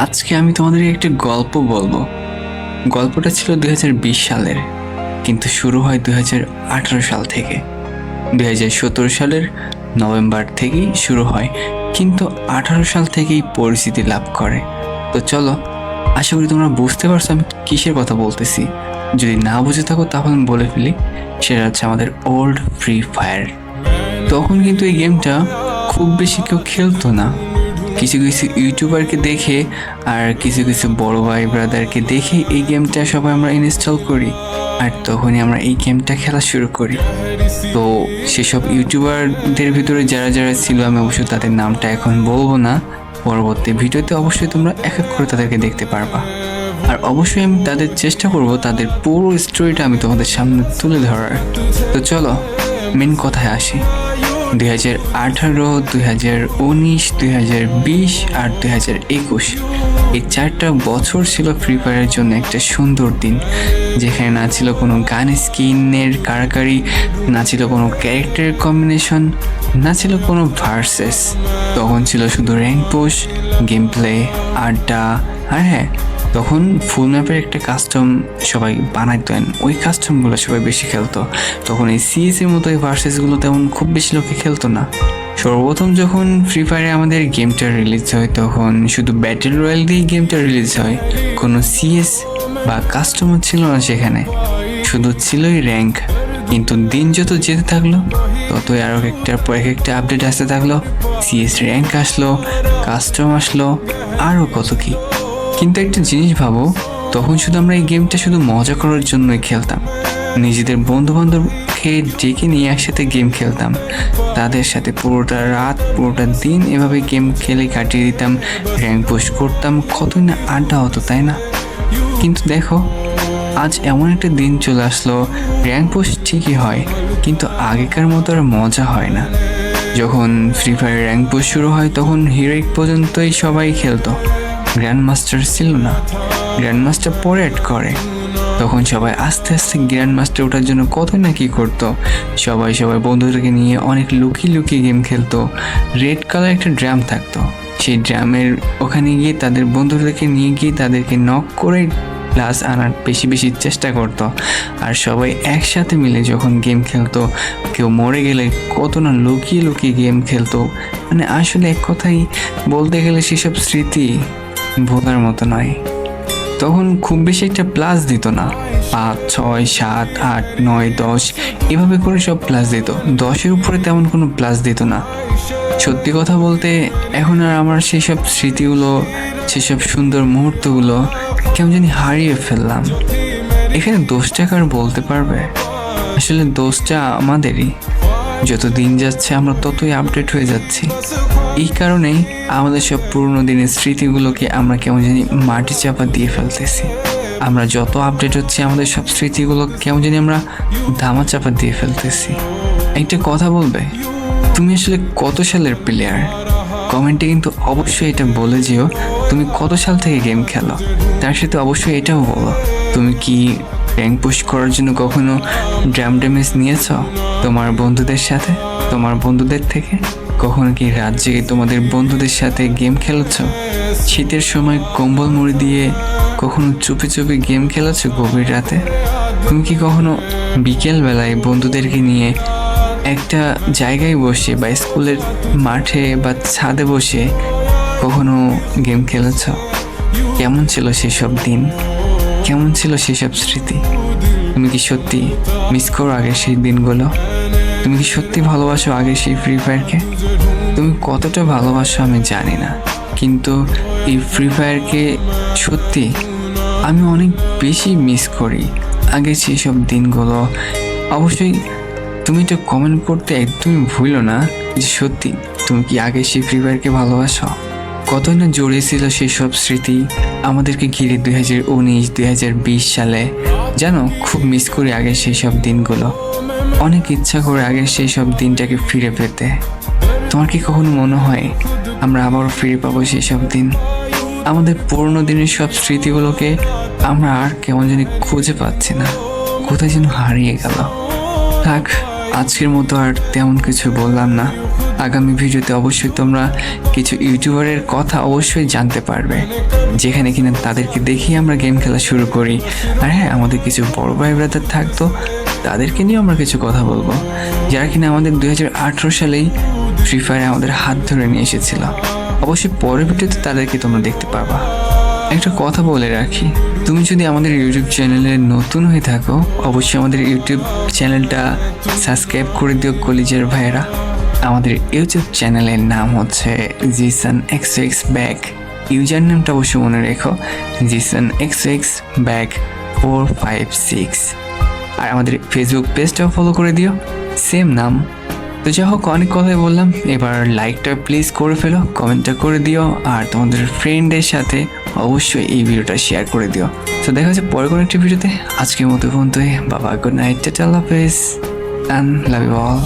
আজকে আমি তোমাদের একটা গল্প বলবো। গল্পটা ছিল 2020 সালের, কিন্তু শুরু হয় 2018 সাল থেকে। 2017 সালের নভেম্বর থেকেই শুরু হয়, কিন্তু 18 সাল থেকেই পরিচিতি লাভ করে। তো চলো, আশা করি তোমরা বুঝতে পারছো আমি কিসের কথা বলতেছি। যদি না বুঝে থাকো তাহলে আমি বলে ফেলি, সেটা হচ্ছে আমাদের ওল্ড ফ্রি ফায়ার। তখন কিন্তু এই গেমটা খুব বেশি কেউ খেলতো না। কিছু কিছু ইউটিউবারকে দেখে আর কিছু কিছু বড় ভাই ব্রাদারকে দেখে এই গেমটা সবাই আমরা ইনস্টল করি, আর তখনই আমরা এই গেমটা খেলা শুরু করি। তো সেসব ইউটিউবারদের ভিতরে যারা যারা ছিল, আমি অবশ্যই তাদের নামটা এখন বলবো না, পরবর্তী ভিডিওতে অবশ্যই তোমরা এক এক করে তাদেরকে দেখতে পারবা। আর অবশ্যই আমি তাদের চেষ্টা করব তাদের পুরো স্টোরিটা আমি তোমাদের সামনে তুলে ধরার। তো চলো মেন কথায় আসি। 2018, 2019, 2020 আর 2021 এই 4টা বছর ছিল ফ্রি ফায়ারের জন্য একটা সুন্দর দিন, যেখানে না ছিল কোনো গান স্কিনের কারাকারি, না ছিল কোনো ক্যারেক্টারের কম্বিনেশন, না ছিল কোনো ভার্সেস। তখন ছিল শুধু র্যাঙ্ক পুশ, গেম প্লে, আড্ডা। আর হ্যাঁ, তখন ফুল ম্যাপের একটা কাস্টম সবাই বানাইতেন, ওই কাস্টমগুলো সবাই বেশি খেলতো। তখন এই সিএস এর মতো এই ভার্সেসগুলো তেমন খুব বেশি লোকে খেলতো না। সর্বপ্রথম যখন ফ্রি ফায়ারে আমাদের গেমটা রিলিজ হয়, তখন শুধু ব্যাটেল রয়্যাল দিয়ে গেমটা রিলিজ হয়, কোনো সিএস বা কাস্টমার ছিল না সেখানে, শুধু ছিলই র্যাঙ্ক। কিন্তু দিন যত যেতে থাকলো, ততই আরও একটার পর একটা আপডেট আসতে থাকলো, সিএস র্যাঙ্ক আসলো, কাস্টম আসলো, আরও কত কি। কিন্তু একটা জিনিস ভাবো, তখন শুধু আমরা এই গেমটা শুধু মজা করার জন্যই খেলতাম। নিজেদের বন্ধু বান্ধবকে ডেকে নিয়ে একসাথে গেম খেলতাম, তাদের সাথে পুরোটা রাত পুরোটা দিন এভাবে গেম খেলে কাটিয়ে দিতাম, র্যাঙ্ক পুশ করতাম, কতই না আড্ডা হতো, তাই না? কিন্তু দেখো, আজ এমন একটা দিন চলে আসলো, র্যাঙ্ক পুশ ঠিকই হয়, কিন্তু আগেকার মতো আর মজা হয় না। যখন ফ্রি ফায়ার র্যাঙ্ক পুশ শুরু হয়, তখন হিরোইক পর্যন্তই সবাই খেলতো, গ্র্যান্ড মাস্টার ছিল না। গ্র্যান্ড মাস্টার পরে অ্যাড করে। তখন সবাই আস্তে আস্তে গ্র্যান্ড মাস্টার ওঠার জন্য কতই না কি করতো। সবাই বন্ধুদেরকে নিয়ে অনেক লুকিয়ে লুকিয়ে গেম খেলতো। রেড কালার একটা ড্রাম থাকতো, সেই ড্রামের ওখানে গিয়ে তাদের বন্ধুদেরকে নিয়ে গিয়ে তাদেরকে নক করে প্লাস আনার বেশি বেশি চেষ্টা করতো। আর সবাই একসাথে মিলে যখন গেম খেলতো, কেউ মরে গেলে কত না লুকিয়ে লুকিয়ে গেম খেলতো। মানে আসলে এক কথাই বলতে গেলে সেসব স্মৃতি ভোলার মতো নয়। তখন খুব বেশি একটা প্লাস দিত না, 5, 6, 7, 8, 9, 10 এভাবে করে সব প্লাস দিত, 10-এর উপরে তেমন কোনো প্লাস দিত না। সত্যি কথা বলতে এখন আর আমার সেসব স্মৃতিগুলো, সেসব সুন্দর মুহূর্তগুলো কেমন জানি হারিয়ে ফেললাম। এখানে দোষটা কার বলতে পারবে? আসলে দোষটা আমাদেরই। যত দিন যাচ্ছে আমরা ততই আপডেট হয়ে যাচ্ছি। এই কারণেই আমাদের সব পুরনো দিনের স্মৃতিগুলোকে আমরা কেমন জানি মাটি চাপা দিয়ে ফেলতেছি। আমরা যত আপডেট হচ্ছে আমাদের সব স্মৃতিগুলো কেমন জানি আমরা ধামা চাপা দিয়ে ফেলতেছি। একটা কথা বলবে, তুমি আসলে কত সালের প্লেয়ার? কমেন্টে কিন্তু অবশ্যই এটা বলে যেও তুমি কত সাল থেকে গেম খেলো। তার সাথে অবশ্যই এটাও বলো, তুমি কি র্যাঙ্ক পুশ করার জন্য কখনো ড্রাম ড্যামেজ নিয়েছ তোমার বন্ধুদের সাথে, তোমার বন্ধুদের থেকে? কখনো কি রাত জেগে তোমাদের বন্ধুদের সাথে গেম খেলেছ? শীতের সময় কম্বল মুড়ি দিয়ে কখনো চুপে চুপে গেম খেলেছ গভীর রাতে? তুমি কি কখনো বিকেল বেলায় বন্ধুদেরকে নিয়ে একটা জায়গায় বসে বা স্কুলের মাঠে বা ছাদে বসে কখনো গেম খেলেছ? কেমন ছিল সেসব দিন? কেমন ছিল সেসব স্মৃতি? তুমি কি সত্যি মিস করো আগের সেই দিনগুলো? তুমি কি সত্যি ভালোবাসো আগের সেই ফ্রি ফায়ারকে? তুমি কতটা ভালোবাসো আমি জানি না, কিন্তু এই ফ্রি ফায়ারকে সত্যি আমি অনেক বেশি মিস করি, আগের সেই সব দিনগুলো। অবশ্যই তুমি এটা কমেন্ট করতে একদমই ভুলো না যে সত্যি তুমি কি আগে সেই ফ্রি ফায়ারকে ভালোবাসো। কতই না জড়িয়েছিল সেসব স্মৃতি আমাদেরকে ঘিরে 2019, 2020 সালে। জানো, খুব মিস করি আগের সেই সব দিনগুলো। অনেক ইচ্ছা করে আগের সেই সব দিনটাকে ফিরে পেতে। তোমার কি কখনো মনে হয় আমরা আবারও ফিরে পাবো সেই সব দিন? আমাদের পুরোনো দিনের সব স্মৃতিগুলোকে আমরা আর কেমন জানি খুঁজে পাচ্ছি না, কোথায় যেন হারিয়ে গেল। থাক, আজকের মতো আর তেমন কিছু বললাম না। আগামী ভিডিওতে অবশ্যই তোমরা কিছু ইউটিউবারের কথা অবশ্যই জানতে পারবে, যেখানে কিনা তাদেরকে দেখি আমরা গেম খেলা শুরু করি। আর হ্যাঁ, আমাদের কিছু বড় ভাই ব্রাদার থাকতো, তাদেরকে নিয়েও আমরা কিছু কথা বলবো, যারা কিনা আমাদের 2018 সালেই ফ্রি ফায়ারে আমাদের হাত ধরে নিয়ে এসেছিল। অবশ্যই পরের ভিডিওতে তাদেরকে তোমরা দেখতে পাবা। একটা কথা বলে রাখি, তুমি যদি আমাদের ইউটিউব চ্যানেলে নতুন হয়ে থাকো, অবশ্যই আমাদের ইউটিউব চ্যানেলটা সাবস্ক্রাইব করে দিও কলিজার ভাইয়েরা। আমাদের ইউটিউব চ্যানেলের নাম হচ্ছে জিসান XX ব্যাগ। ইউজার নেমটা অবশ্যই মনে রেখো, জিসান XX ব্যাগ 456। আর আমাদের ফেসবুক পেজটাও ফলো করে দিও, সেম নাম। তো যাই হোক, অনেক কথাই বললাম, এবার লাইকটা প্লিজ করে ফেলো, কমেন্টটা করে দিও, আর তোমাদের ফ্রেন্ডের সাথে অবশ্যই এই ভিডিওটা শেয়ার করে দিও। তো দেখা হচ্ছে পরে কোনো একটি ভিডিওতে। আজকের মতো পর্যন্তই। বাবা, গুড নাইট, টাটা, আল্লাহ হাফেজ, অ্যান্ড লাভ ইউ অল।